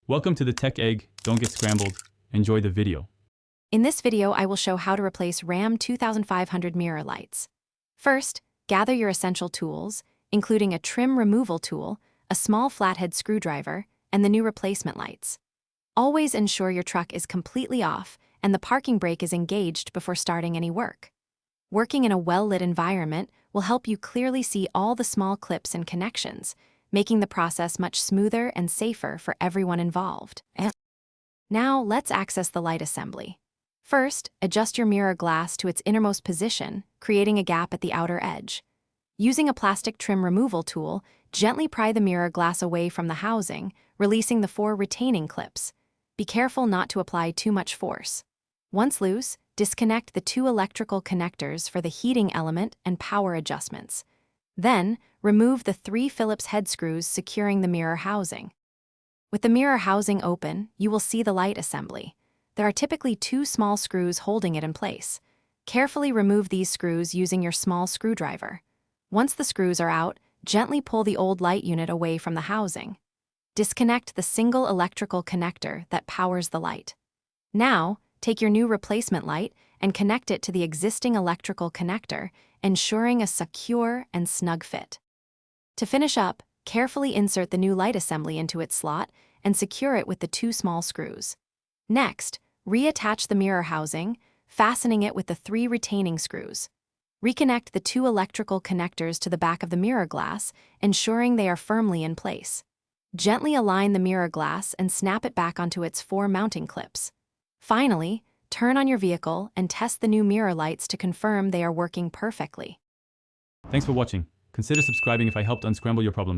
Welcome to the Tech Egg. Don't get scrambled. Enjoy the video. In this video, I will show how to replace RAM 2500 mirror lights. First, gather your essential tools, including a trim removal tool, a small flathead screwdriver, and the new replacement lights. Always ensure your truck is completely off and the parking brake is engaged before starting any work. Working in a well-lit environment will help you clearly see all the small clips and connections, making the process much smoother and safer for everyone involved. Now, let's access the light assembly. First, adjust your mirror glass to its innermost position, creating a gap at the outer edge. Using a plastic trim removal tool, gently pry the mirror glass away from the housing, releasing the 4 retaining clips. Be careful not to apply too much force. Once loose, disconnect the 2 electrical connectors for the heating element and power adjustments. Then, remove the 3 Phillips head screws securing the mirror housing. With the mirror housing open, you will see the light assembly. There are typically 2 small screws holding it in place. Carefully remove these screws using your small screwdriver. Once the screws are out, gently pull the old light unit away from the housing. Disconnect the single electrical connector that powers the light. Now, take your new replacement light and connect it to the existing electrical connector, ensuring a secure and snug fit. To finish up, carefully insert the new light assembly into its slot and secure it with the 2 small screws. Next, reattach the mirror housing, fastening it with the 3 retaining screws. Reconnect the 2 electrical connectors to the back of the mirror glass, ensuring they are firmly in place. Gently align the mirror glass and snap it back onto its 4 mounting clips. Finally, turn on your vehicle and test the new mirror lights to confirm they are working perfectly. Thanks for watching. Consider subscribing if I helped unscramble your problems.